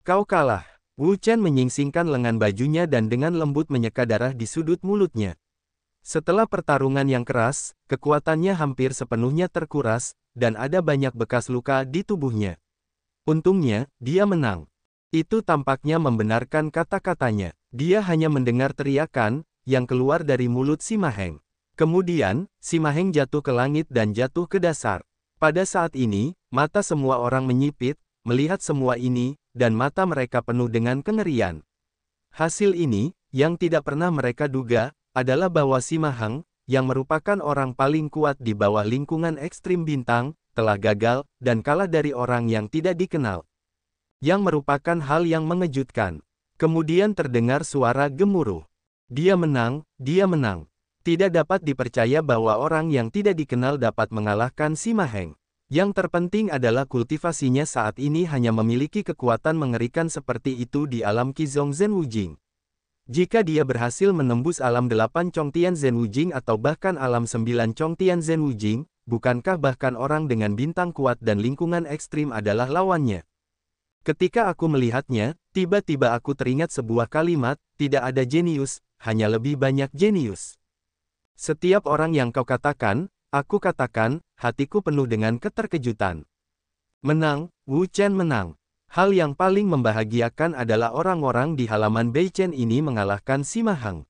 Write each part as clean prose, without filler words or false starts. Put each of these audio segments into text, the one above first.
Kau kalah. Wu Chen menyingsingkan lengan bajunya dan dengan lembut menyeka darah di sudut mulutnya. Setelah pertarungan yang keras, kekuatannya hampir sepenuhnya terkuras, dan ada banyak bekas luka di tubuhnya. Untungnya, dia menang. Itu tampaknya membenarkan kata-katanya. Dia hanya mendengar teriakan yang keluar dari mulut si Maheng. Kemudian, si Maheng jatuh ke langit dan jatuh ke dasar. Pada saat ini, mata semua orang menyipit, melihat semua ini, dan mata mereka penuh dengan kengerian. Hasil ini, yang tidak pernah mereka duga, adalah bahwa si Maheng, yang merupakan orang paling kuat di bawah lingkungan ekstrim bintang, telah gagal, dan kalah dari orang yang tidak dikenal. Yang merupakan hal yang mengejutkan. Kemudian terdengar suara gemuruh. Dia menang, dia menang. Tidak dapat dipercaya bahwa orang yang tidak dikenal dapat mengalahkan si Maheng. Yang terpenting adalah kultivasinya saat ini hanya memiliki kekuatan mengerikan seperti itu di alam Qizong Zen Wujing. Jika dia berhasil menembus alam 8 Chongtian Zen Wujing atau bahkan alam 9 Chongtian Zen Wujing, bukankah bahkan orang dengan bintang kuat dan lingkungan ekstrim adalah lawannya? Ketika aku melihatnya, tiba-tiba aku teringat sebuah kalimat, tidak ada jenius, hanya lebih banyak jenius. Setiap orang yang kau katakan, aku katakan, hatiku penuh dengan keterkejutan. Menang, Wu Chen menang. Hal yang paling membahagiakan adalah orang-orang di halaman Beichen ini mengalahkan si Maheng.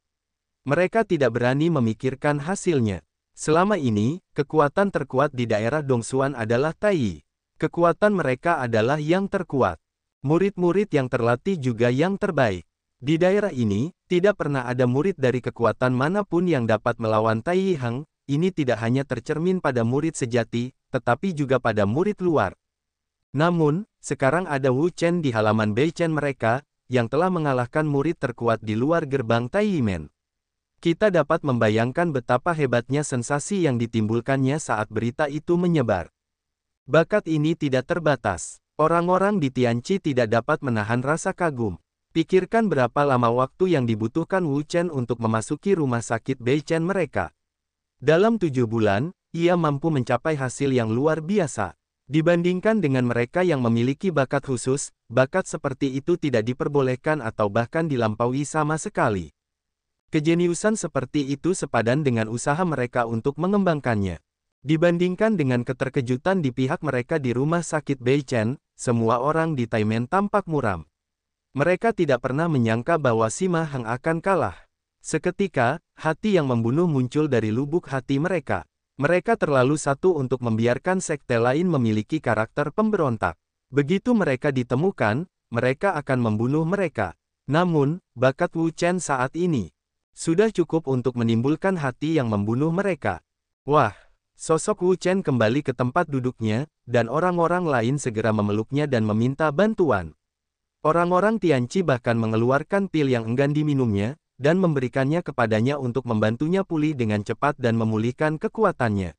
Mereka tidak berani memikirkan hasilnya. Selama ini, kekuatan terkuat di daerah Dongsuan adalah Tai. Kekuatan mereka adalah yang terkuat. Murid-murid yang terlatih juga yang terbaik. Di daerah ini, tidak pernah ada murid dari kekuatan manapun yang dapat melawan Tai Yiheng. Ini tidak hanya tercermin pada murid sejati, tetapi juga pada murid luar. Namun, sekarang ada Wu Chen di halaman Beichen mereka, yang telah mengalahkan murid terkuat di luar gerbang Tai Yimen. Kita dapat membayangkan betapa hebatnya sensasi yang ditimbulkannya saat berita itu menyebar. Bakat ini tidak terbatas. Orang-orang di Tianqi tidak dapat menahan rasa kagum. Pikirkan berapa lama waktu yang dibutuhkan Wu Chen untuk memasuki rumah sakit Beichen mereka. Dalam 7 bulan, ia mampu mencapai hasil yang luar biasa. Dibandingkan dengan mereka yang memiliki bakat khusus, bakat seperti itu tidak diperbolehkan atau bahkan dilampaui sama sekali. Kejeniusan seperti itu sepadan dengan usaha mereka untuk mengembangkannya. Dibandingkan dengan keterkejutan di pihak mereka di rumah sakit Beichen, semua orang di Taimen tampak muram. Mereka tidak pernah menyangka bahwa si Maheng akan kalah. Seketika, hati yang membunuh muncul dari lubuk hati mereka. Mereka terlalu satu untuk membiarkan sekte lain memiliki karakter pemberontak. Begitu mereka ditemukan, mereka akan membunuh mereka. Namun, bakat Wu Chen saat ini sudah cukup untuk menimbulkan hati yang membunuh mereka. Wah! Sosok Wu Chen kembali ke tempat duduknya, dan orang-orang lain segera memeluknya dan meminta bantuan. Orang-orang Tianqi bahkan mengeluarkan pil yang enggan diminumnya, dan memberikannya kepadanya untuk membantunya pulih dengan cepat dan memulihkan kekuatannya.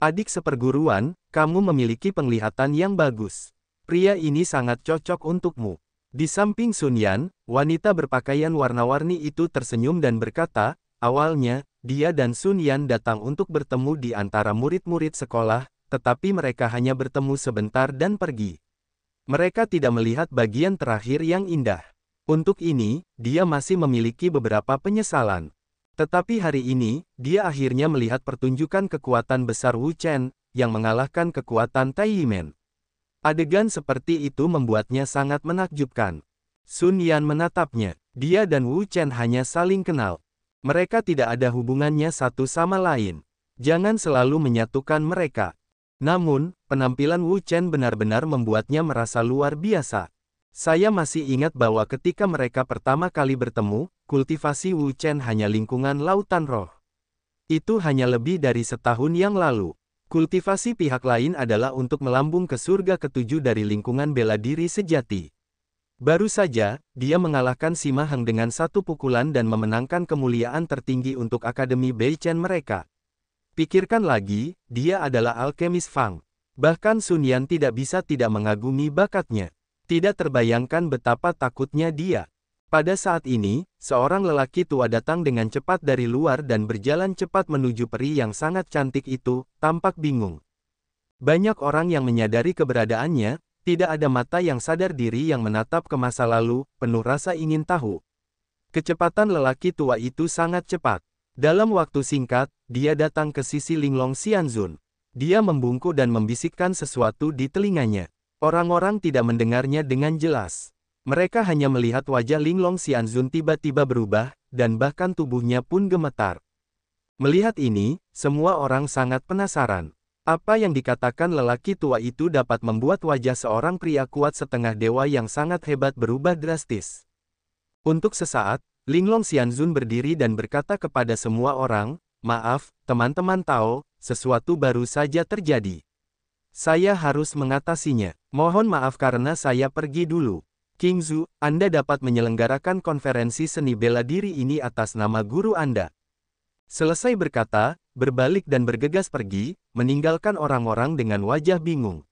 Adik seperguruan, kamu memiliki penglihatan yang bagus. Pria ini sangat cocok untukmu. Di samping Sun Yan, wanita berpakaian warna-warni itu tersenyum dan berkata, awalnya, dia dan Sun Yan datang untuk bertemu di antara murid-murid sekolah, tetapi mereka hanya bertemu sebentar dan pergi. Mereka tidak melihat bagian terakhir yang indah. Untuk ini, dia masih memiliki beberapa penyesalan. Tetapi hari ini, dia akhirnya melihat pertunjukan kekuatan besar Wu Chen, yang mengalahkan kekuatan Tai Yimen. Adegan seperti itu membuatnya sangat menakjubkan. Sun Yan menatapnya. Dia dan Wu Chen hanya saling kenal. Mereka tidak ada hubungannya satu sama lain. Jangan selalu menyatukan mereka. Namun, penampilan Wu Chen benar-benar membuatnya merasa luar biasa. Saya masih ingat bahwa ketika mereka pertama kali bertemu, kultivasi Wu Chen hanya lingkungan lautan roh. Itu hanya lebih dari setahun yang lalu. Kultivasi pihak lain adalah untuk melambung ke surga ketujuh dari lingkungan bela diri sejati. Baru saja, dia mengalahkan si Maheng dengan satu pukulan dan memenangkan kemuliaan tertinggi untuk Akademi Beichen mereka. Pikirkan lagi, dia adalah alkemis Fang. Bahkan Sun Yan tidak bisa tidak mengagumi bakatnya. Tidak terbayangkan betapa takutnya dia. Pada saat ini, seorang lelaki tua datang dengan cepat dari luar dan berjalan cepat menuju peri yang sangat cantik itu, tampak bingung. Banyak orang yang menyadari keberadaannya, Tidak ada mata yang sadar diri yang menatap ke masa lalu, penuh rasa ingin tahu. Kecepatan lelaki tua itu sangat cepat. Dalam waktu singkat, dia datang ke sisi Linglong Xianzun. Dia membungkuk dan membisikkan sesuatu di telinganya. Orang-orang tidak mendengarnya dengan jelas. Mereka hanya melihat wajah Linglong Xianzun tiba-tiba berubah, dan bahkan tubuhnya pun gemetar. Melihat ini, semua orang sangat penasaran. Apa yang dikatakan lelaki tua itu dapat membuat wajah seorang pria kuat setengah dewa yang sangat hebat berubah drastis. Untuk sesaat, Linglong Xianzun berdiri dan berkata kepada semua orang, "Maaf, teman-teman Tao, sesuatu baru saja terjadi. Saya harus mengatasinya. Mohon maaf karena saya pergi dulu. King Zhu, Anda dapat menyelenggarakan konferensi seni bela diri ini atas nama guru Anda." Selesai berkata, berbalik dan bergegas pergi, meninggalkan orang-orang dengan wajah bingung.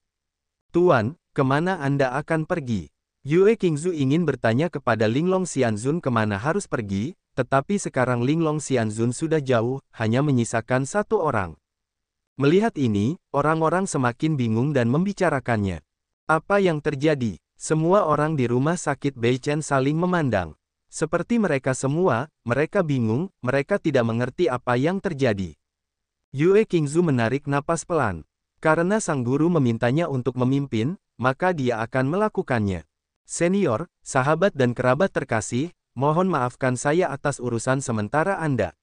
"Tuan, kemana Anda akan pergi?" Yue Qingzu ingin bertanya kepada Linglong Xianzun kemana harus pergi, tetapi sekarang Linglong Xianzun sudah jauh, hanya menyisakan satu orang. Melihat ini, orang-orang semakin bingung dan membicarakannya. Apa yang terjadi? Semua orang di rumah sakit Beichen saling memandang. Seperti mereka semua, mereka bingung, mereka tidak mengerti apa yang terjadi. Yue Qingzu menarik napas pelan. Karena sang guru memintanya untuk memimpin, maka dia akan melakukannya. "Senior, sahabat dan kerabat terkasih, mohon maafkan saya atas urusan sementara Anda."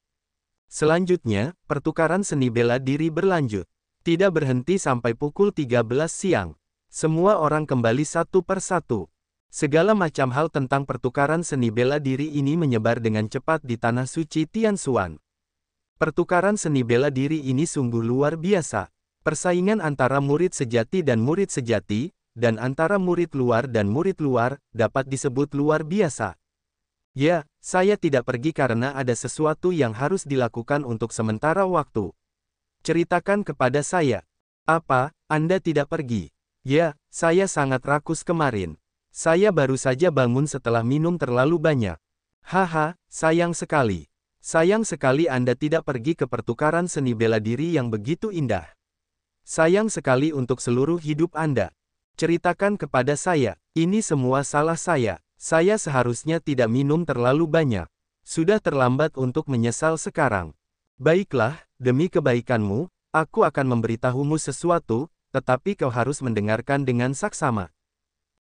Selanjutnya, pertukaran seni bela diri berlanjut. Tidak berhenti sampai pukul 13 siang. Semua orang kembali satu per satu. Segala macam hal tentang pertukaran seni bela diri ini menyebar dengan cepat di tanah suci Tianxuan. Pertukaran seni bela diri ini sungguh luar biasa. Persaingan antara murid sejati dan murid sejati, dan antara murid luar dan murid luar, dapat disebut luar biasa. "Ya, saya tidak pergi karena ada sesuatu yang harus dilakukan untuk sementara waktu." "Ceritakan kepada saya." "Apa, Anda tidak pergi?" "Ya, saya sangat rakus kemarin. Saya baru saja bangun setelah minum terlalu banyak." "Haha, sayang sekali. Sayang sekali Anda tidak pergi ke pertukaran seni bela diri yang begitu indah. Sayang sekali untuk seluruh hidup Anda. Ceritakan kepada saya, ini semua salah saya. Saya seharusnya tidak minum terlalu banyak. Sudah terlambat untuk menyesal sekarang." "Baiklah, demi kebaikanmu, aku akan memberitahumu sesuatu, tetapi kau harus mendengarkan dengan saksama."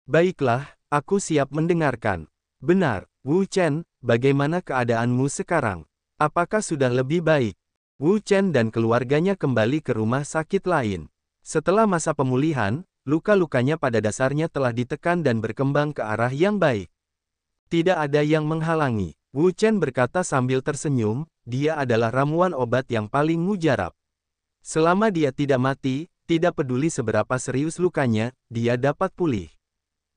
"Baiklah, aku siap mendengarkan." "Benar, Wu Chen, bagaimana keadaanmu sekarang? Apakah sudah lebih baik?" Wu Chen dan keluarganya kembali ke rumah sakit lain. Setelah masa pemulihan, luka-lukanya pada dasarnya telah ditekan dan berkembang ke arah yang baik. Tidak ada yang menghalangi. Wu Chen berkata sambil tersenyum, dia adalah ramuan obat yang paling mujarab. Selama dia tidak mati, tidak peduli seberapa serius lukanya, dia dapat pulih.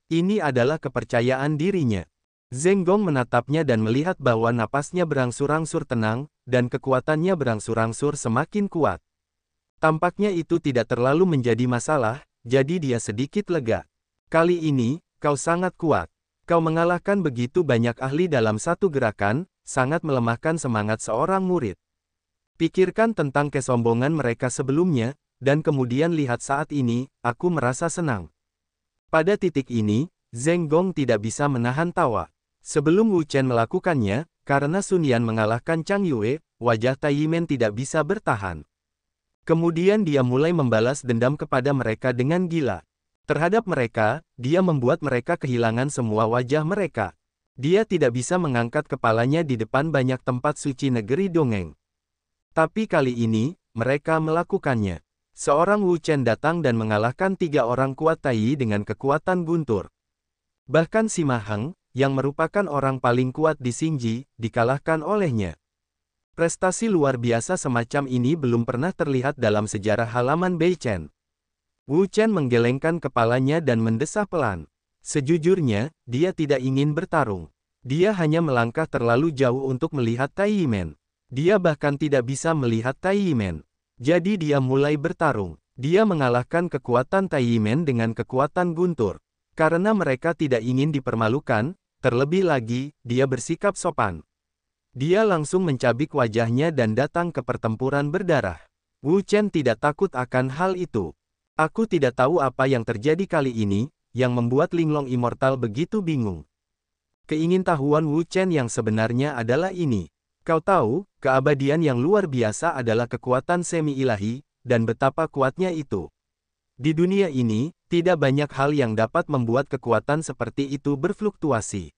Ini adalah kepercayaan dirinya. Zheng Gong menatapnya dan melihat bahwa napasnya berangsur-angsur tenang, dan kekuatannya berangsur-angsur semakin kuat. Tampaknya itu tidak terlalu menjadi masalah, jadi dia sedikit lega. "Kali ini, kau sangat kuat. Kau mengalahkan begitu banyak ahli dalam satu gerakan, sangat melemahkan semangat seorang murid. Pikirkan tentang kesombongan mereka sebelumnya, dan kemudian lihat saat ini, aku merasa senang." Pada titik ini, Zheng Gong tidak bisa menahan tawa. Sebelum Wu Chen melakukannya, karena Sun Yan mengalahkan Chang Yue, wajah Tai Yimen tidak bisa bertahan. Kemudian dia mulai membalas dendam kepada mereka dengan gila. Terhadap mereka, dia membuat mereka kehilangan semua wajah mereka. Dia tidak bisa mengangkat kepalanya di depan banyak tempat suci negeri dongeng. Tapi kali ini, mereka melakukannya. Seorang Wu Chen datang dan mengalahkan 3 orang kuat Tai Yi dengan kekuatan guntur. Bahkan Sima Heng, yang merupakan orang paling kuat di Xingji, dikalahkan olehnya. Prestasi luar biasa semacam ini belum pernah terlihat dalam sejarah halaman Beichen. Wu Chen menggelengkan kepalanya dan mendesah pelan. Sejujurnya, dia tidak ingin bertarung. Dia hanya melangkah terlalu jauh untuk melihat Tai Yimen. Dia bahkan tidak bisa melihat Tai Yimen. Jadi dia mulai bertarung. Dia mengalahkan kekuatan Tai Yimen dengan kekuatan guntur. Karena mereka tidak ingin dipermalukan, terlebih lagi, dia bersikap sopan. Dia langsung mencabik wajahnya dan datang ke pertempuran berdarah. Wu Chen tidak takut akan hal itu. "Aku tidak tahu apa yang terjadi kali ini, yang membuat Linglong Immortal begitu bingung. Keingintahuan Wu Chen yang sebenarnya adalah ini. Kau tahu, keabadian yang luar biasa adalah kekuatan semi-ilahi, dan betapa kuatnya itu. Di dunia ini, tidak banyak hal yang dapat membuat kekuatan seperti itu berfluktuasi.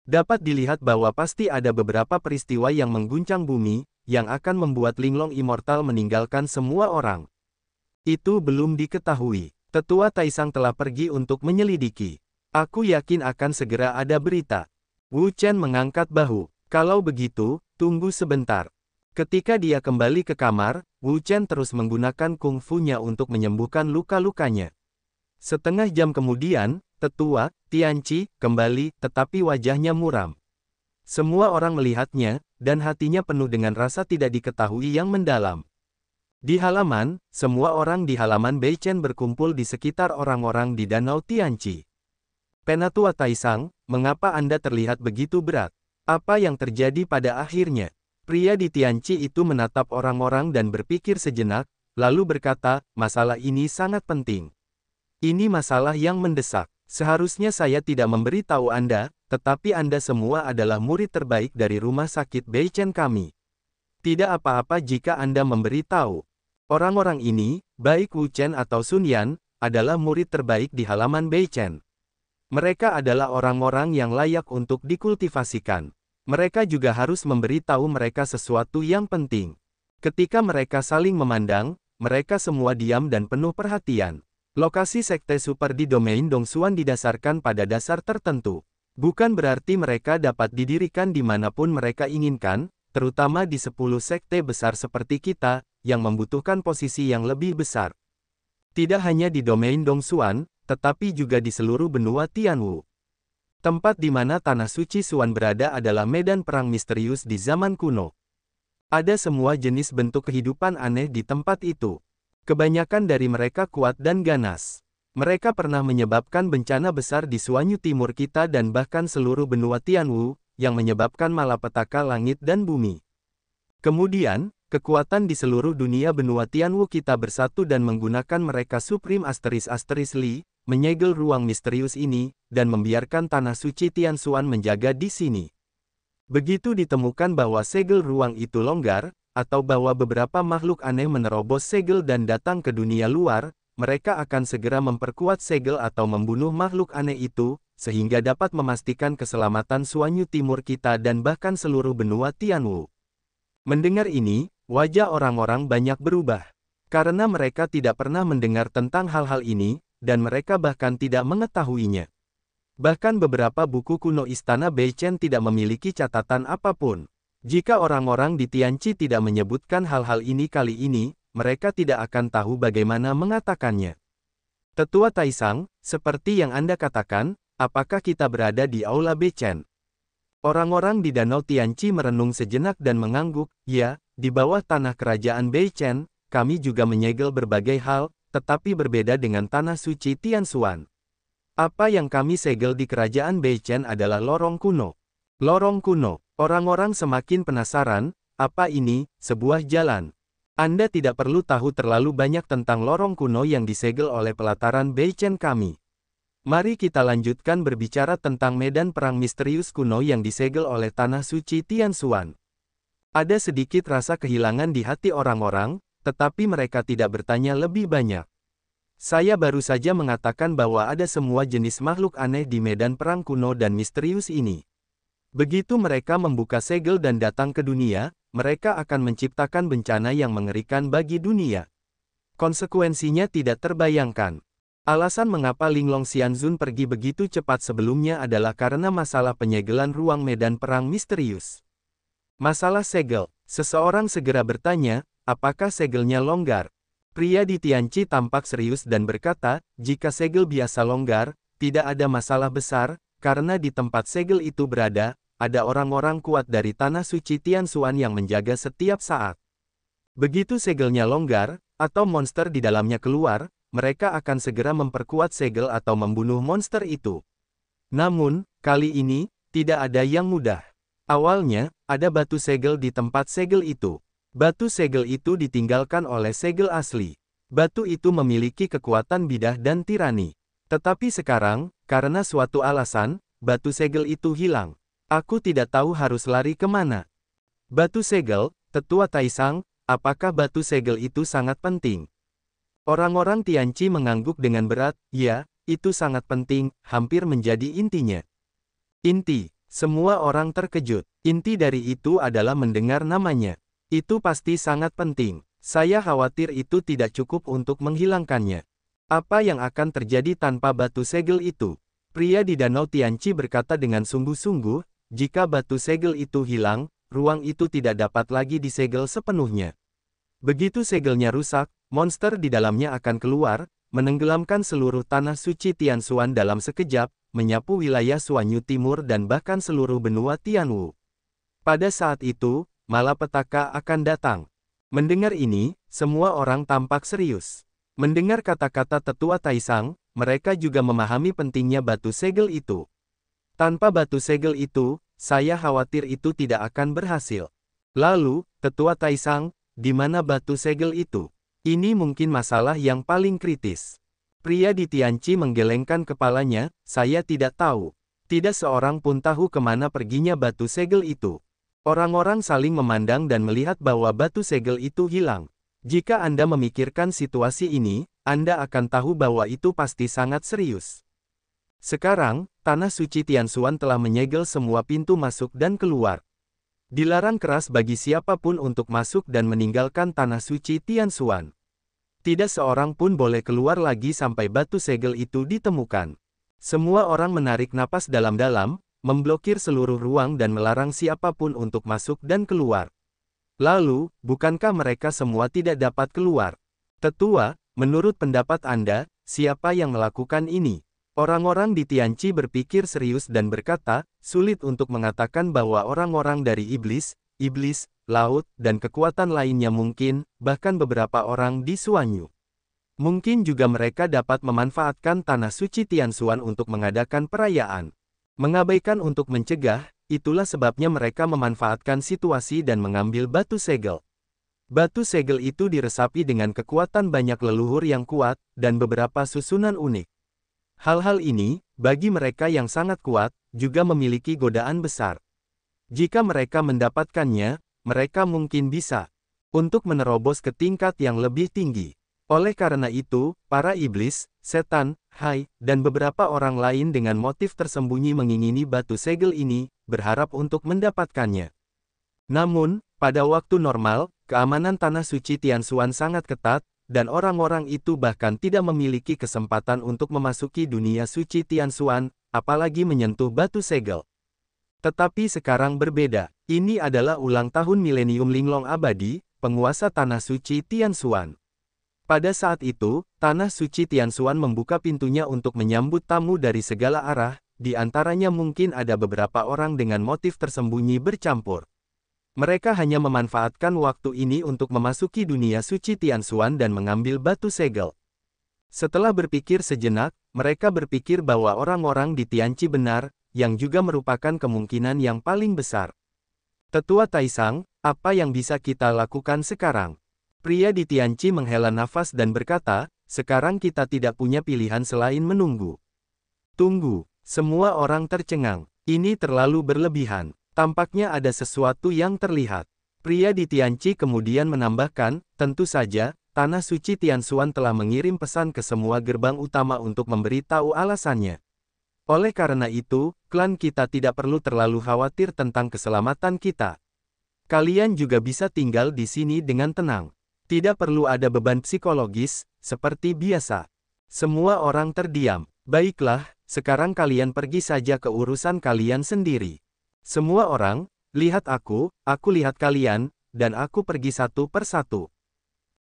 Dapat dilihat bahwa pasti ada beberapa peristiwa yang mengguncang bumi, yang akan membuat Linglong Immortal meninggalkan semua orang. Itu belum diketahui. Tetua Taisang telah pergi untuk menyelidiki. Aku yakin akan segera ada berita. Wu Chen mengangkat bahu. Kalau begitu, tunggu sebentar. Ketika dia kembali ke kamar, Wu Chen terus menggunakan kungfu-nya untuk menyembuhkan luka-lukanya. Setengah jam kemudian, Tetua Tianqi kembali, tetapi wajahnya muram. Semua orang melihatnya, dan hatinya penuh dengan rasa tidak diketahui yang mendalam. Di halaman, semua orang di halaman Beichen berkumpul di sekitar orang-orang di Danau Tianqi. Penatua Taisang, mengapa Anda terlihat begitu berat? Apa yang terjadi pada akhirnya? Pria di Tianqi itu menatap orang-orang dan berpikir sejenak, lalu berkata, masalah ini sangat penting. Ini masalah yang mendesak. Seharusnya saya tidak memberitahu Anda, tetapi Anda semua adalah murid terbaik dari rumah sakit Beichen kami. Tidak apa-apa jika Anda memberitahu. Orang-orang ini, baik Wu Chen atau Sun Yan, adalah murid terbaik di halaman Beichen. Mereka adalah orang-orang yang layak untuk dikultivasikan. Mereka juga harus memberitahu mereka sesuatu yang penting. Ketika mereka saling memandang, mereka semua diam dan penuh perhatian. Lokasi sekte super di domain Dongsuan didasarkan pada dasar tertentu. Bukan berarti mereka dapat didirikan dimanapun mereka inginkan, terutama di 10 sekte besar seperti kita, yang membutuhkan posisi yang lebih besar. Tidak hanya di domain Dongsuan, tetapi juga di seluruh benua Tianwu. Tempat di mana Tanah Suci Suan berada adalah medan perang misterius di zaman kuno. Ada semua jenis bentuk kehidupan aneh di tempat itu. Kebanyakan dari mereka kuat dan ganas. Mereka pernah menyebabkan bencana besar di Suanyu Timur kita dan bahkan seluruh benua Tianwu, yang menyebabkan malapetaka langit dan bumi. Kemudian, kekuatan di seluruh dunia benua Tianwu kita bersatu dan menggunakan mereka Supreme Asteris Li, menyegel ruang misterius ini, dan membiarkan Tanah Suci Tianxuan menjaga di sini. Begitu ditemukan bahwa segel ruang itu longgar, atau bahwa beberapa makhluk aneh menerobos segel dan datang ke dunia luar, mereka akan segera memperkuat segel atau membunuh makhluk aneh itu, sehingga dapat memastikan keselamatan Suanyu Timur kita dan bahkan seluruh benua Tianwu. Mendengar ini, wajah orang-orang banyak berubah. Karena mereka tidak pernah mendengar tentang hal-hal ini, dan mereka bahkan tidak mengetahuinya. Bahkan beberapa buku kuno Istana Beichen tidak memiliki catatan apapun. Jika orang-orang di Tianqi tidak menyebutkan hal-hal ini kali ini, mereka tidak akan tahu bagaimana mengatakannya. Tetua Taisang, seperti yang Anda katakan, apakah kita berada di Aula Beichen? Orang-orang di Danau Tianqi merenung sejenak dan mengangguk, ya, di bawah tanah kerajaan Beichen, kami juga menyegel berbagai hal, tetapi berbeda dengan Tanah Suci Tianxuan. Apa yang kami segel di kerajaan Beichen adalah lorong kuno. Lorong kuno. Orang-orang semakin penasaran, apa ini, sebuah jalan. Anda tidak perlu tahu terlalu banyak tentang lorong kuno yang disegel oleh pelataran Beichen kami. Mari kita lanjutkan berbicara tentang medan perang misterius kuno yang disegel oleh Tanah Suci Tianxuan. Ada sedikit rasa kehilangan di hati orang-orang, tetapi mereka tidak bertanya lebih banyak. Saya baru saja mengatakan bahwa ada semua jenis makhluk aneh di medan perang kuno dan misterius ini. Begitu mereka membuka segel dan datang ke dunia, mereka akan menciptakan bencana yang mengerikan bagi dunia. Konsekuensinya tidak terbayangkan. Alasan mengapa Linglong Xianzun pergi begitu cepat sebelumnya adalah karena masalah penyegelan ruang medan perang misterius. Masalah segel. Seseorang segera bertanya, apakah segelnya longgar? Pria di Tianqi tampak serius dan berkata, jika segel biasa longgar, tidak ada masalah besar, karena di tempat segel itu berada, ada orang-orang kuat dari Tanah Suci Tianxuan yang menjaga setiap saat. Begitu segelnya longgar, atau monster di dalamnya keluar, mereka akan segera memperkuat segel atau membunuh monster itu. Namun, kali ini, tidak ada yang mudah. Awalnya, ada batu segel di tempat segel itu. Batu segel itu ditinggalkan oleh segel asli. Batu itu memiliki kekuatan bidah dan tirani. Tetapi sekarang, karena suatu alasan, batu segel itu hilang. Aku tidak tahu harus lari kemana. Batu segel, Tetua Taisang, apakah batu segel itu sangat penting? Orang-orang Tianqi mengangguk dengan berat, ya, itu sangat penting, hampir menjadi intinya. Inti, semua orang terkejut. Inti dari itu adalah mendengar namanya. Itu pasti sangat penting. Saya khawatir itu tidak cukup untuk menghilangkannya. Apa yang akan terjadi tanpa batu segel itu? Pria di Danau Tianqi berkata dengan sungguh-sungguh, jika batu segel itu hilang, ruang itu tidak dapat lagi disegel sepenuhnya. Begitu segelnya rusak, monster di dalamnya akan keluar, menenggelamkan seluruh tanah suci Tianshuan dalam sekejap, menyapu wilayah Suanyu Timur dan bahkan seluruh benua Tianwu. Pada saat itu, malapetaka akan datang. Mendengar ini, semua orang tampak serius. Mendengar kata-kata Tetua Taisang, mereka juga memahami pentingnya batu segel itu. Tanpa batu segel itu, saya khawatir itu tidak akan berhasil. Lalu, Tetua Taisang, di mana batu segel itu? Ini mungkin masalah yang paling kritis. Pria di Tianqi menggelengkan kepalanya, saya tidak tahu. Tidak seorang pun tahu kemana perginya batu segel itu. Orang-orang saling memandang dan melihat bahwa batu segel itu hilang. Jika Anda memikirkan situasi ini, Anda akan tahu bahwa itu pasti sangat serius. Sekarang, tanah suci Tianshuan telah menyegel semua pintu masuk dan keluar. Dilarang keras bagi siapapun untuk masuk dan meninggalkan tanah suci Tianshuan. Tidak seorang pun boleh keluar lagi sampai batu segel itu ditemukan. Semua orang menarik napas dalam-dalam, memblokir seluruh ruang dan melarang siapapun untuk masuk dan keluar. Lalu, bukankah mereka semua tidak dapat keluar? Tetua, menurut pendapat Anda, siapa yang melakukan ini? Orang-orang di Tianqi berpikir serius dan berkata, sulit untuk mengatakan bahwa orang-orang dari iblis, laut, dan kekuatan lainnya mungkin, bahkan beberapa orang di Suanyu. Mungkin juga mereka dapat memanfaatkan tanah suci Tianshuan untuk mengadakan perayaan. Mengabaikan untuk mencegah, itulah sebabnya mereka memanfaatkan situasi dan mengambil batu segel. Batu segel itu diresapi dengan kekuatan banyak leluhur yang kuat, dan beberapa susunan unik. Hal-hal ini, bagi mereka yang sangat kuat, juga memiliki godaan besar. Jika mereka mendapatkannya, mereka mungkin bisa untuk menerobos ke tingkat yang lebih tinggi. Oleh karena itu, para iblis, setan, hai, dan beberapa orang lain dengan motif tersembunyi mengingini batu segel ini, berharap untuk mendapatkannya. Namun, pada waktu normal, keamanan tanah suci Tianshuan sangat ketat, dan orang-orang itu bahkan tidak memiliki kesempatan untuk memasuki dunia suci Tianshuan, apalagi menyentuh batu segel. Tetapi sekarang berbeda. Ini adalah ulang tahun milenium Linglong abadi, penguasa tanah suci Tianshuan. Pada saat itu, tanah suci Tianshuan membuka pintunya untuk menyambut tamu dari segala arah, di antaranya mungkin ada beberapa orang dengan motif tersembunyi bercampur. Mereka hanya memanfaatkan waktu ini untuk memasuki dunia suci Tianshuan dan mengambil batu segel. Setelah berpikir sejenak, mereka berpikir bahwa orang-orang di Tianqi benar, yang juga merupakan kemungkinan yang paling besar. Tetua Taisang, apa yang bisa kita lakukan sekarang? Pria di Tianqi menghela nafas dan berkata, sekarang kita tidak punya pilihan selain menunggu. Tunggu, semua orang tercengang. Ini terlalu berlebihan. Tampaknya ada sesuatu yang terlihat. Pria di Tianqi kemudian menambahkan, tentu saja, tanah suci Tianshuan telah mengirim pesan ke semua gerbang utama untuk memberitahu alasannya. Oleh karena itu, klan kita tidak perlu terlalu khawatir tentang keselamatan kita. Kalian juga bisa tinggal di sini dengan tenang. Tidak perlu ada beban psikologis, seperti biasa. Semua orang terdiam. Baiklah, sekarang kalian pergi saja ke urusan kalian sendiri. Semua orang, lihat aku lihat kalian, dan aku pergi satu persatu.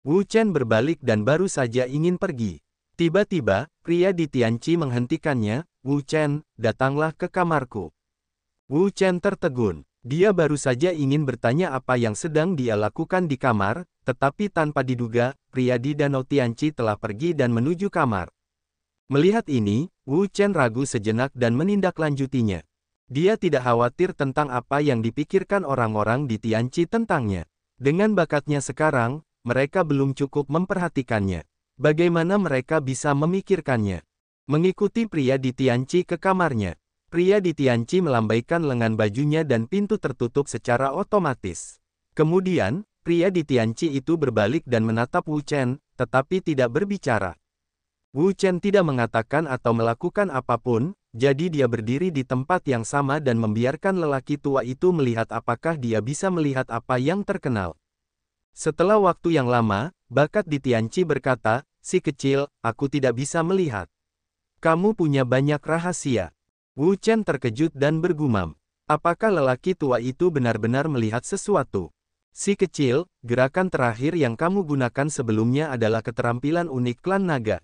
Wu Chen berbalik dan baru saja ingin pergi. Tiba-tiba, pria di Tianqi menghentikannya, Wu Chen, datanglah ke kamarku. Wu Chen tertegun. Dia baru saja ingin bertanya apa yang sedang dia lakukan di kamar, tetapi tanpa diduga, pria di Danau Tianqi telah pergi dan menuju kamar. Melihat ini, Wu Chen ragu sejenak dan menindaklanjutinya. Dia tidak khawatir tentang apa yang dipikirkan orang-orang di Tianqi tentangnya. Dengan bakatnya sekarang, mereka belum cukup memperhatikannya. Bagaimana mereka bisa memikirkannya? Mengikuti pria di Tianqi ke kamarnya. Pria di Tianqi melambaikan lengan bajunya dan pintu tertutup secara otomatis. Kemudian, pria di Tianqi itu berbalik dan menatap Wu Chen, tetapi tidak berbicara. Wu Chen tidak mengatakan atau melakukan apapun, jadi dia berdiri di tempat yang sama dan membiarkan lelaki tua itu melihat apakah dia bisa melihat apa yang terkenal. Setelah waktu yang lama, bakat di Tianqi berkata, "Si kecil, aku tidak bisa melihat. Kamu punya banyak rahasia." Wu Chen terkejut dan bergumam. Apakah lelaki tua itu benar-benar melihat sesuatu? Si kecil, gerakan terakhir yang kamu gunakan sebelumnya adalah keterampilan unik klan naga.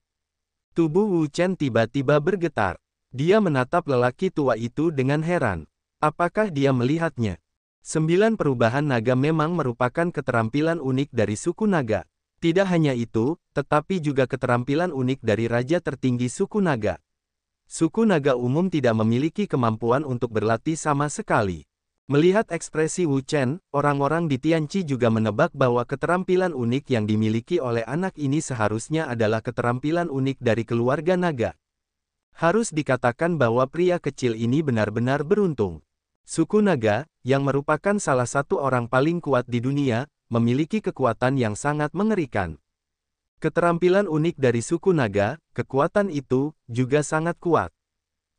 Tubuh Wu Chen tiba-tiba bergetar. Dia menatap lelaki tua itu dengan heran. Apakah dia melihatnya? 9 perubahan naga memang merupakan keterampilan unik dari suku naga. Tidak hanya itu, tetapi juga keterampilan unik dari raja tertinggi suku naga. Suku naga umum tidak memiliki kemampuan untuk berlatih sama sekali. Melihat ekspresi Wu Chen, orang-orang di Tianqi juga menebak bahwa keterampilan unik yang dimiliki oleh anak ini seharusnya adalah keterampilan unik dari keluarga naga. Harus dikatakan bahwa pria kecil ini benar-benar beruntung. Suku naga, yang merupakan salah satu orang paling kuat di dunia, memiliki kekuatan yang sangat mengerikan. Keterampilan unik dari suku naga, kekuatan itu, juga sangat kuat.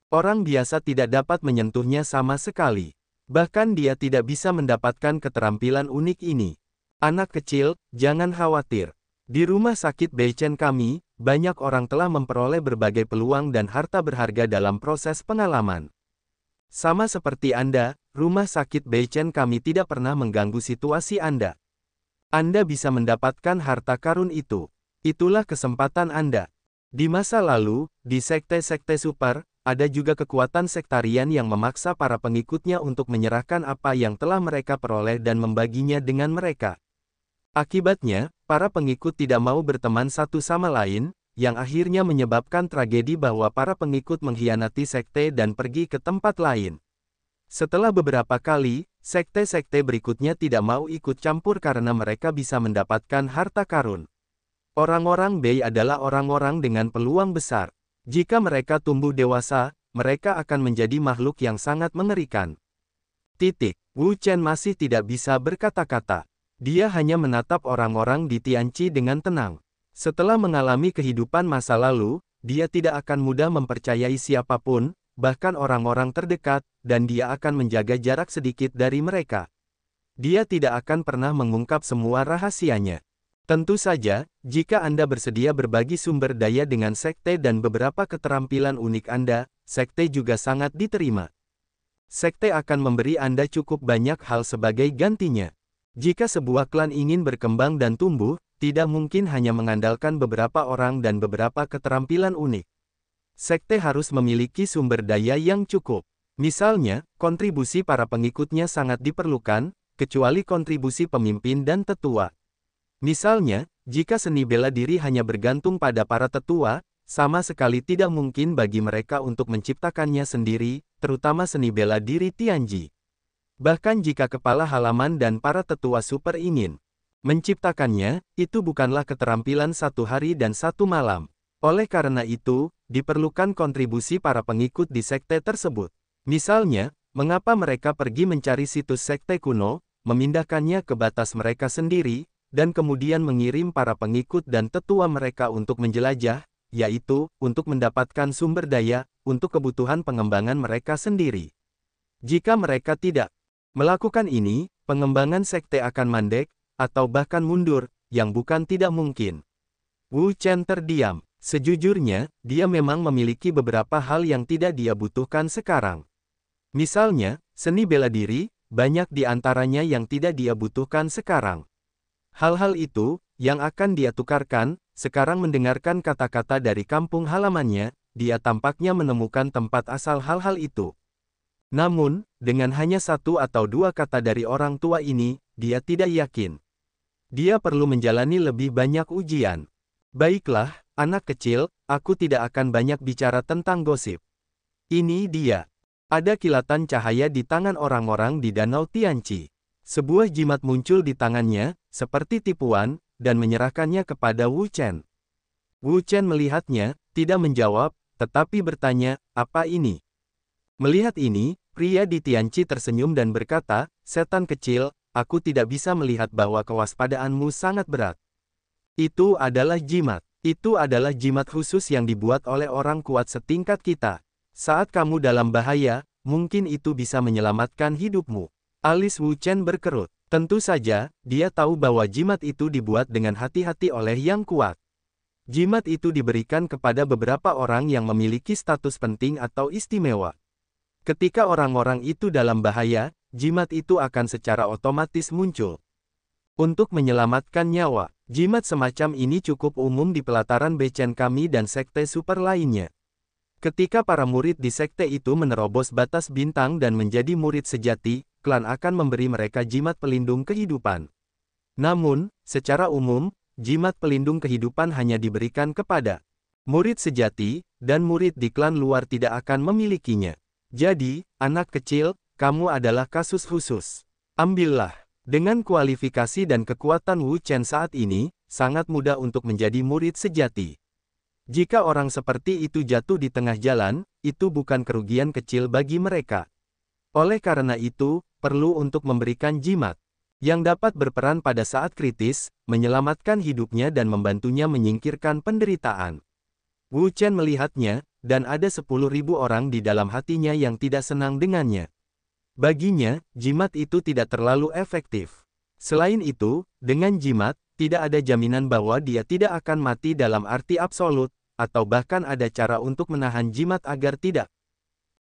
Orang biasa tidak dapat menyentuhnya sama sekali. Bahkan dia tidak bisa mendapatkan keterampilan unik ini. Anak kecil, jangan khawatir. Di rumah sakit Beichen kami, banyak orang telah memperoleh berbagai peluang dan harta berharga dalam proses pengalaman. Sama seperti Anda, rumah sakit Beichen kami tidak pernah mengganggu situasi Anda. Anda bisa mendapatkan harta karun itu. Itulah kesempatan Anda. Di masa lalu, di sekte-sekte super, ada juga kekuatan sektarian yang memaksa para pengikutnya untuk menyerahkan apa yang telah mereka peroleh dan membaginya dengan mereka. Akibatnya, para pengikut tidak mau berteman satu sama lain, yang akhirnya menyebabkan tragedi bahwa para pengikut mengkhianati sekte dan pergi ke tempat lain. Setelah beberapa kali, sekte-sekte berikutnya tidak mau ikut campur karena mereka bisa mendapatkan harta karun. Orang-orang Bei adalah orang-orang dengan peluang besar. Jika mereka tumbuh dewasa, mereka akan menjadi makhluk yang sangat mengerikan. Wu Chen masih tidak bisa berkata-kata. Dia hanya menatap orang-orang di Tianqi dengan tenang. Setelah mengalami kehidupan masa lalu, dia tidak akan mudah mempercayai siapapun, bahkan orang-orang terdekat, dan dia akan menjaga jarak sedikit dari mereka. Dia tidak akan pernah mengungkap semua rahasianya. Tentu saja, jika Anda bersedia berbagi sumber daya dengan sekte dan beberapa keterampilan unik Anda, sekte juga sangat diterima. Sekte akan memberi Anda cukup banyak hal sebagai gantinya. Jika sebuah klan ingin berkembang dan tumbuh, tidak mungkin hanya mengandalkan beberapa orang dan beberapa keterampilan unik. Sekte harus memiliki sumber daya yang cukup. Misalnya, kontribusi para pengikutnya sangat diperlukan, kecuali kontribusi pemimpin dan tetua. Misalnya, jika seni bela diri hanya bergantung pada para tetua, sama sekali tidak mungkin bagi mereka untuk menciptakannya sendiri, terutama seni bela diri Tianji. Bahkan jika kepala halaman dan para tetua super ingin menciptakannya, itu bukanlah keterampilan satu hari dan satu malam. Oleh karena itu, diperlukan kontribusi para pengikut di sekte tersebut. Misalnya, mengapa mereka pergi mencari situs sekte kuno, memindahkannya ke batas mereka sendiri, dan kemudian mengirim para pengikut dan tetua mereka untuk menjelajah, yaitu, untuk mendapatkan sumber daya, untuk kebutuhan pengembangan mereka sendiri. Jika mereka tidak melakukan ini, pengembangan sekte akan mandek, atau bahkan mundur, yang bukan tidak mungkin. Wu Chen terdiam. Sejujurnya, dia memang memiliki beberapa hal yang tidak dia butuhkan sekarang. Misalnya, seni bela diri, banyak di antaranya yang tidak dia butuhkan sekarang. Hal-hal itu, yang akan dia tukarkan, sekarang mendengarkan kata-kata dari kampung halamannya, dia tampaknya menemukan tempat asal hal-hal itu. Namun, dengan hanya satu atau dua kata dari orang tua ini, dia tidak yakin. Dia perlu menjalani lebih banyak ujian. Baiklah, anak kecil, aku tidak akan banyak bicara tentang gosip. Ini dia. Ada kilatan cahaya di tangan orang-orang di Danau Tianqi. Sebuah jimat muncul di tangannya, seperti tipuan, dan menyerahkannya kepada Wu Chen. Wu Chen melihatnya, tidak menjawab, tetapi bertanya, "Apa ini?" Melihat ini, pria di Tianqi tersenyum dan berkata, "Setan kecil, aku tidak bisa melihat bahwa kewaspadaanmu sangat berat. Itu adalah jimat. Itu adalah jimat khusus yang dibuat oleh orang kuat setingkat kita. Saat kamu dalam bahaya, mungkin itu bisa menyelamatkan hidupmu." Alis Wu Chen berkerut. Tentu saja, dia tahu bahwa jimat itu dibuat dengan hati-hati oleh yang kuat. Jimat itu diberikan kepada beberapa orang yang memiliki status penting atau istimewa. Ketika orang-orang itu dalam bahaya, jimat itu akan secara otomatis muncul. Untuk menyelamatkan nyawa, jimat semacam ini cukup umum di pelataran Bechen kami dan sekte super lainnya. Ketika para murid di sekte itu menerobos batas bintang dan menjadi murid sejati, klan akan memberi mereka jimat pelindung kehidupan. Namun, secara umum, jimat pelindung kehidupan hanya diberikan kepada murid sejati, dan murid di klan luar tidak akan memilikinya. Jadi, anak kecil, kamu adalah kasus khusus. Ambillah. Dengan kualifikasi dan kekuatan Wu Chen saat ini, sangat mudah untuk menjadi murid sejati. Jika orang seperti itu jatuh di tengah jalan, itu bukan kerugian kecil bagi mereka. Oleh karena itu, perlu untuk memberikan jimat yang dapat berperan pada saat kritis, menyelamatkan hidupnya dan membantunya menyingkirkan penderitaan. Wu Chen melihatnya, dan ada 10.000 orang di dalam hatinya yang tidak senang dengannya. Baginya, jimat itu tidak terlalu efektif. Selain itu, dengan jimat, tidak ada jaminan bahwa dia tidak akan mati dalam arti absolut, atau bahkan ada cara untuk menahan jimat agar tidak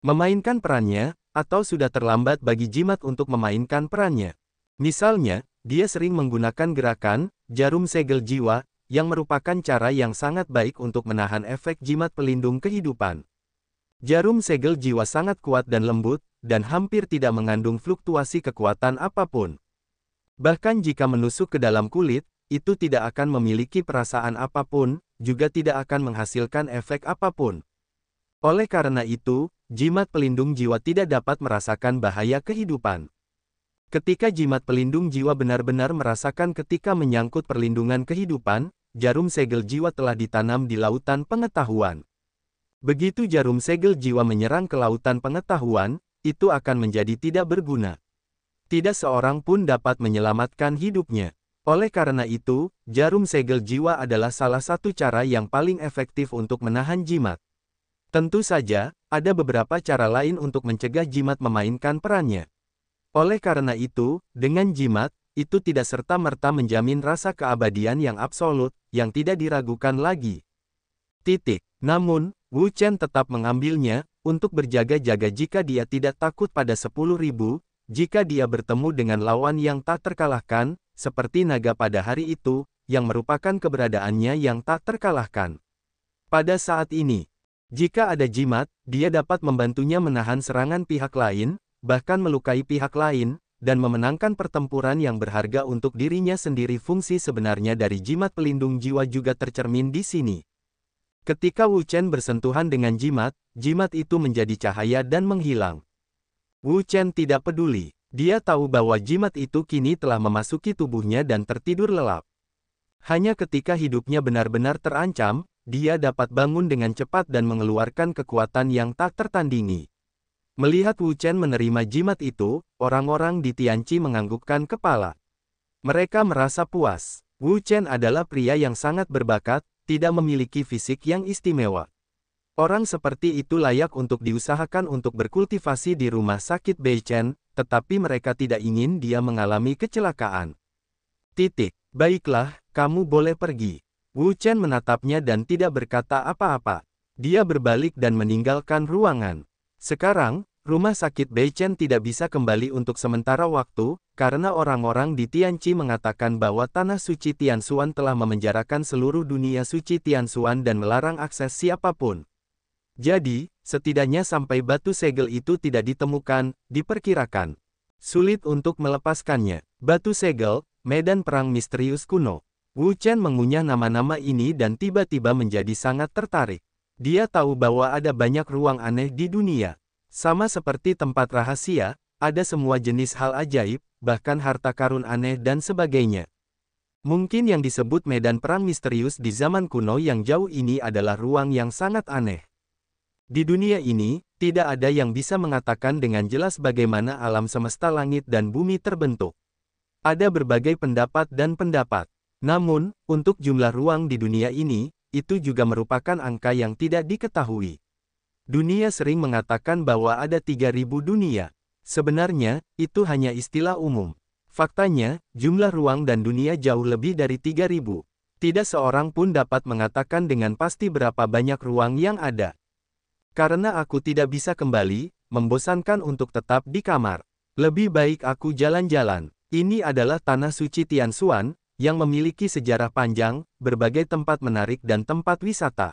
memainkan perannya, atau sudah terlambat bagi jimat untuk memainkan perannya. Misalnya, dia sering menggunakan gerakan jarum segel jiwa, yang merupakan cara yang sangat baik untuk menahan efek jimat pelindung kehidupan. Jarum segel jiwa sangat kuat dan lembut, dan hampir tidak mengandung fluktuasi kekuatan apapun. Bahkan jika menusuk ke dalam kulit, itu tidak akan memiliki perasaan apapun, juga tidak akan menghasilkan efek apapun. Oleh karena itu, jimat pelindung jiwa tidak dapat merasakan bahaya kehidupan. Ketika jimat pelindung jiwa benar-benar merasakan ketika menyangkut perlindungan kehidupan, jarum segel jiwa telah ditanam di lautan pengetahuan. Begitu jarum segel jiwa menyerang ke lautan pengetahuan, itu akan menjadi tidak berguna. Tidak seorang pun dapat menyelamatkan hidupnya. Oleh karena itu, jarum segel jiwa adalah salah satu cara yang paling efektif untuk menahan jimat. Tentu saja, ada beberapa cara lain untuk mencegah jimat memainkan perannya. Oleh karena itu, dengan jimat, itu tidak serta-merta menjamin rasa keabadian yang absolut, yang tidak diragukan lagi. Namun, Wu Chen tetap mengambilnya, untuk berjaga-jaga jika dia tidak takut pada 10.000, jika dia bertemu dengan lawan yang tak terkalahkan, seperti naga pada hari itu, yang merupakan keberadaannya yang tak terkalahkan. Pada saat ini, jika ada jimat, dia dapat membantunya menahan serangan pihak lain, bahkan melukai pihak lain, dan memenangkan pertempuran yang berharga untuk dirinya sendiri. Fungsi sebenarnya dari jimat pelindung jiwa juga tercermin di sini. Ketika Wu Chen bersentuhan dengan jimat, jimat itu menjadi cahaya dan menghilang. Wu Chen tidak peduli. Dia tahu bahwa jimat itu kini telah memasuki tubuhnya dan tertidur lelap. Hanya ketika hidupnya benar-benar terancam, dia dapat bangun dengan cepat dan mengeluarkan kekuatan yang tak tertandingi. Melihat Wu Chen menerima jimat itu, orang-orang di Tianqi menganggukkan kepala. Mereka merasa puas. Wu Chen adalah pria yang sangat berbakat, tidak memiliki fisik yang istimewa. Orang seperti itu layak untuk diusahakan untuk berkultivasi di rumah sakit Bechen, tetapi mereka tidak ingin dia mengalami kecelakaan. Baiklah, kamu boleh pergi. Wu Chen menatapnya dan tidak berkata apa-apa. Dia berbalik dan meninggalkan ruangan. Sekarang, rumah sakit Bechen tidak bisa kembali untuk sementara waktu, karena orang-orang di Tianqi mengatakan bahwa Tanah Suci Tianshuan telah memenjarakan seluruh dunia suci Tianshuan dan melarang akses siapapun. Jadi, setidaknya sampai batu segel itu tidak ditemukan, diperkirakan sulit untuk melepaskannya. Batu segel, medan perang misterius kuno. Wu Chen mengunyah nama-nama ini dan tiba-tiba menjadi sangat tertarik. Dia tahu bahwa ada banyak ruang aneh di dunia. Sama seperti tempat rahasia, ada semua jenis hal ajaib, bahkan harta karun aneh dan sebagainya. Mungkin yang disebut medan perang misterius di zaman kuno yang jauh ini adalah ruang yang sangat aneh. Di dunia ini, tidak ada yang bisa mengatakan dengan jelas bagaimana alam semesta langit dan bumi terbentuk. Ada berbagai pendapat dan pendapat. Namun, untuk jumlah ruang di dunia ini, itu juga merupakan angka yang tidak diketahui. Dunia sering mengatakan bahwa ada 3.000 dunia. Sebenarnya, itu hanya istilah umum. Faktanya, jumlah ruang dan dunia jauh lebih dari 3.000. Tidak seorang pun dapat mengatakan dengan pasti berapa banyak ruang yang ada. Karena aku tidak bisa kembali, membosankan untuk tetap di kamar. Lebih baik aku jalan-jalan. Ini adalah tanah suci Tianshuan, yang memiliki sejarah panjang, berbagai tempat menarik dan tempat wisata.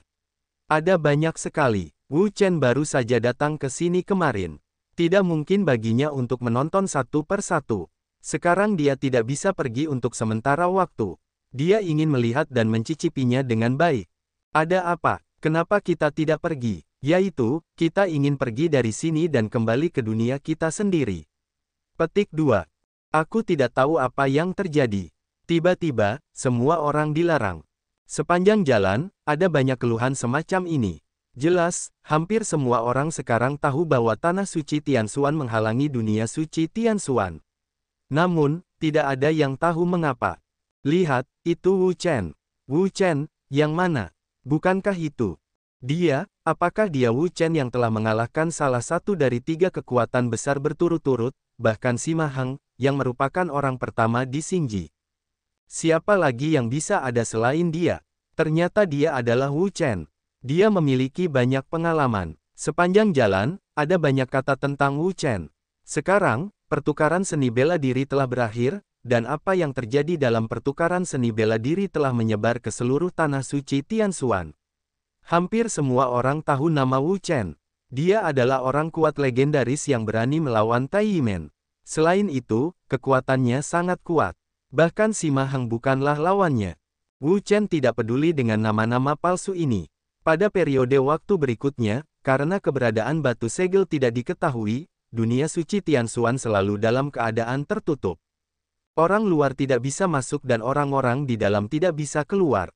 Ada banyak sekali. Wu Chen baru saja datang ke sini kemarin. Tidak mungkin baginya untuk menonton satu per satu. Sekarang dia tidak bisa pergi untuk sementara waktu. Dia ingin melihat dan mencicipinya dengan baik. Ada apa? Kenapa kita tidak pergi? Yaitu, kita ingin pergi dari sini dan kembali ke dunia kita sendiri. Petik 2. Aku tidak tahu apa yang terjadi. Tiba-tiba, semua orang dilarang. Sepanjang jalan, ada banyak keluhan semacam ini. Jelas, hampir semua orang sekarang tahu bahwa tanah suci Tianshuan menghalangi dunia suci Tianshuan. Namun, tidak ada yang tahu mengapa. Lihat, itu Wu Chen. Wu Chen, yang mana? Bukankah itu dia? Apakah dia Wu Chen yang telah mengalahkan salah satu dari 3 kekuatan besar berturut-turut, bahkan Sima Heng, yang merupakan orang pertama di Xingji? Siapa lagi yang bisa ada selain dia? Ternyata dia adalah Wu Chen. Dia memiliki banyak pengalaman. Sepanjang jalan, ada banyak kata tentang Wu Chen. Sekarang, pertukaran seni bela diri telah berakhir, dan apa yang terjadi dalam pertukaran seni bela diri telah menyebar ke seluruh tanah suci Tianshuan. Hampir semua orang tahu nama Wu Chen. Dia adalah orang kuat legendaris yang berani melawan Tai Yimen. Selain itu, kekuatannya sangat kuat. Bahkan Sima Heng bukanlah lawannya. Wu Chen tidak peduli dengan nama-nama palsu ini. Pada periode waktu berikutnya, karena keberadaan batu segel tidak diketahui, dunia suci Tianshuan selalu dalam keadaan tertutup. Orang luar tidak bisa masuk dan orang-orang di dalam tidak bisa keluar.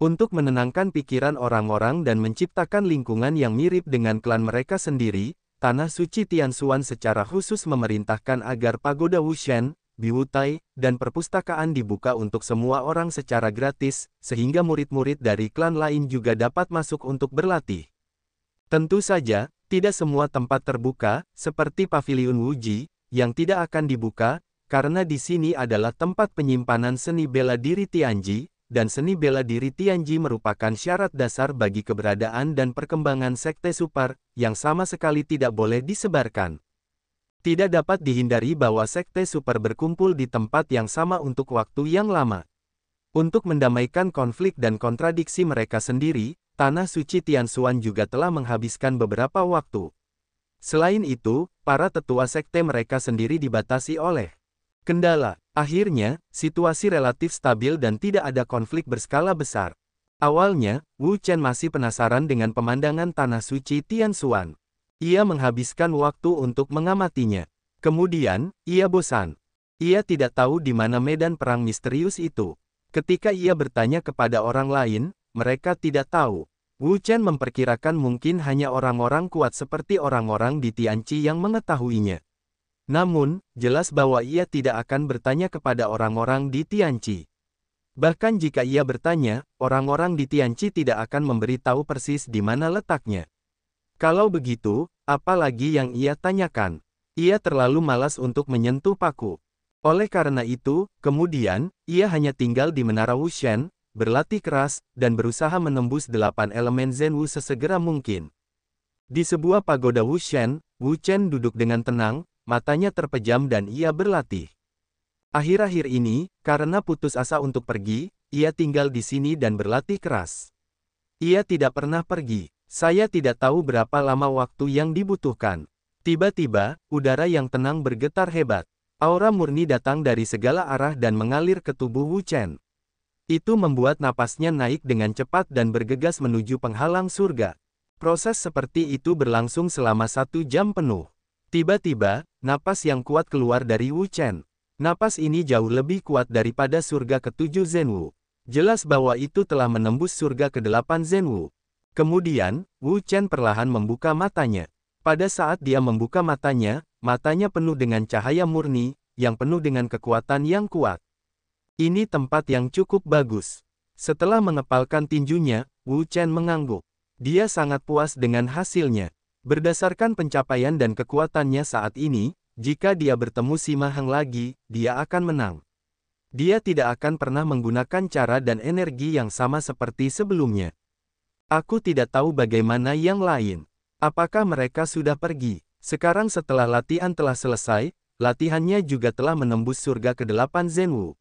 Untuk menenangkan pikiran orang-orang dan menciptakan lingkungan yang mirip dengan klan mereka sendiri, tanah suci Tianshuan secara khusus memerintahkan agar pagoda Wushen, Biwutai, dan perpustakaan dibuka untuk semua orang secara gratis, sehingga murid-murid dari klan lain juga dapat masuk untuk berlatih. Tentu saja, tidak semua tempat terbuka, seperti Paviliun Wuji, yang tidak akan dibuka, karena di sini adalah tempat penyimpanan seni bela diri Tianji, dan seni bela diri Tianji merupakan syarat dasar bagi keberadaan dan perkembangan sekte super, yang sama sekali tidak boleh disebarkan. Tidak dapat dihindari bahwa sekte super berkumpul di tempat yang sama untuk waktu yang lama. Untuk mendamaikan konflik dan kontradiksi mereka sendiri, tanah suci Tianshuan juga telah menghabiskan beberapa waktu. Selain itu, para tetua sekte mereka sendiri dibatasi oleh kendala. Akhirnya, situasi relatif stabil dan tidak ada konflik berskala besar. Awalnya, Wu Chen masih penasaran dengan pemandangan tanah suci Tianshuan. Ia menghabiskan waktu untuk mengamatinya. Kemudian, ia bosan. Ia tidak tahu di mana medan perang misterius itu. Ketika ia bertanya kepada orang lain, mereka tidak tahu. Wu Chen memperkirakan mungkin hanya orang-orang kuat seperti orang-orang di Tianqi yang mengetahuinya. Namun, jelas bahwa ia tidak akan bertanya kepada orang-orang di Tianqi. Bahkan jika ia bertanya, orang-orang di Tianqi tidak akan memberitahu persis di mana letaknya. Kalau begitu, apa lagi yang ia tanyakan? Ia terlalu malas untuk menyentuh paku. Oleh karena itu, kemudian, ia hanya tinggal di Menara Wushen, berlatih keras, dan berusaha menembus 8 elemen Zenwu sesegera mungkin. Di sebuah pagoda Wushen, Wu Chen duduk dengan tenang, matanya terpejam dan ia berlatih. Akhir-akhir ini, karena putus asa untuk pergi, ia tinggal di sini dan berlatih keras. Ia tidak pernah pergi. Saya tidak tahu berapa lama waktu yang dibutuhkan. Tiba-tiba, udara yang tenang bergetar hebat. Aura murni datang dari segala arah dan mengalir ke tubuh Wu Chen. Itu membuat napasnya naik dengan cepat dan bergegas menuju penghalang surga. Proses seperti itu berlangsung selama 1 jam penuh. Tiba-tiba, napas yang kuat keluar dari Wu Chen. Napas ini jauh lebih kuat daripada surga ke-7 Zenwu. Jelas bahwa itu telah menembus surga ke-8 Zenwu. Kemudian, Wu Chen perlahan membuka matanya. Pada saat dia membuka matanya, matanya penuh dengan cahaya murni, yang penuh dengan kekuatan yang kuat. Ini tempat yang cukup bagus. Setelah mengepalkan tinjunya, Wu Chen mengangguk. Dia sangat puas dengan hasilnya. Berdasarkan pencapaian dan kekuatannya saat ini, jika dia bertemu Sima Heng lagi, dia akan menang. Dia tidak akan pernah menggunakan cara dan energi yang sama seperti sebelumnya. Aku tidak tahu bagaimana yang lain. Apakah mereka sudah pergi? Sekarang setelah latihan telah selesai, latihannya juga telah menembus surga ke-8 Zhenwu.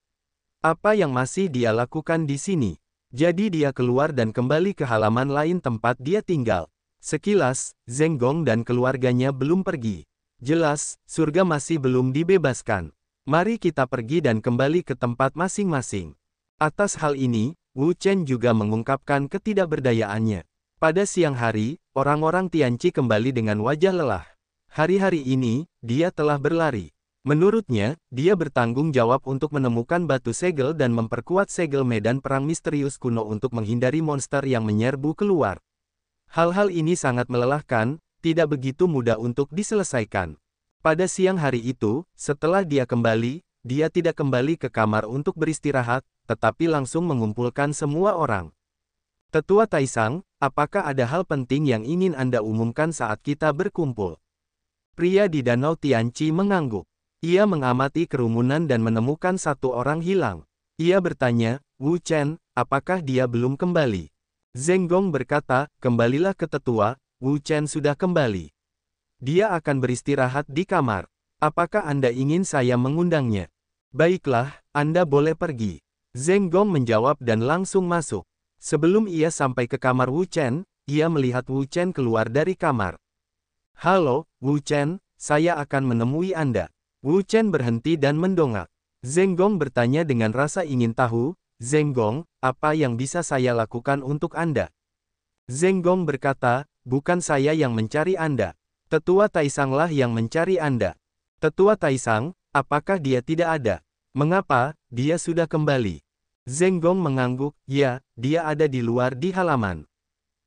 Apa yang masih dia lakukan di sini? Jadi dia keluar dan kembali ke halaman lain tempat dia tinggal. Sekilas, Zheng Gong dan keluarganya belum pergi. Jelas, surga masih belum dibebaskan. Mari kita pergi dan kembali ke tempat masing-masing. Atas hal ini, Wu Chen juga mengungkapkan ketidakberdayaannya. Pada siang hari, orang-orang Tianqi kembali dengan wajah lelah. Hari-hari ini, dia telah berlari. Menurutnya, dia bertanggung jawab untuk menemukan batu segel dan memperkuat segel medan perang misterius kuno untuk menghindari monster yang menyerbu keluar. Hal-hal ini sangat melelahkan, tidak begitu mudah untuk diselesaikan. Pada siang hari itu, setelah dia kembali, dia tidak kembali ke kamar untuk beristirahat, tetapi langsung mengumpulkan semua orang. Tetua Taisang, apakah ada hal penting yang ingin Anda umumkan saat kita berkumpul? Pria di Danau Tianqi mengangguk. Ia mengamati kerumunan dan menemukan satu orang hilang. Ia bertanya, Wu Chen, apakah dia belum kembali? Zheng Gong berkata, kembalilah ke tetua, Wu Chen sudah kembali. Dia akan beristirahat di kamar. Apakah Anda ingin saya mengundangnya? Baiklah, Anda boleh pergi. Zheng Gong menjawab dan langsung masuk. Sebelum ia sampai ke kamar Wu Chen, ia melihat Wu Chen keluar dari kamar. Halo, Wu Chen, saya akan menemui Anda. Wu Chen berhenti dan mendongak. Zheng Gong bertanya dengan rasa ingin tahu, Zheng Gong, apa yang bisa saya lakukan untuk Anda? Zheng Gong berkata, bukan saya yang mencari Anda. Tetua Taisanglah yang mencari Anda. Tetua Taisang, apakah dia tidak ada? Mengapa, dia sudah kembali? Zheng Gong mengangguk, ya, dia ada di luar di halaman.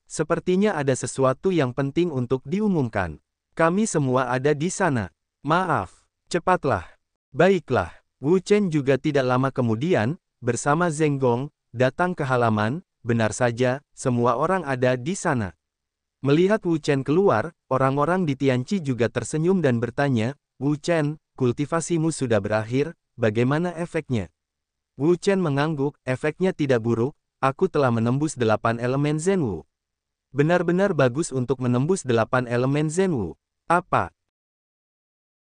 Sepertinya ada sesuatu yang penting untuk diumumkan. Kami semua ada di sana. Maaf, cepatlah. Baiklah, Wu Chen juga tidak lama kemudian, bersama Zheng Gong, datang ke halaman, benar saja, semua orang ada di sana. Melihat Wu Chen keluar, orang-orang di Tianqi juga tersenyum dan bertanya, Wu Chen, kultivasimu sudah berakhir, bagaimana efeknya? Wu Chen mengangguk, efeknya tidak buruk, aku telah menembus 8 elemen Zhenwu. Benar-benar bagus untuk menembus 8 elemen Zhenwu. Apa?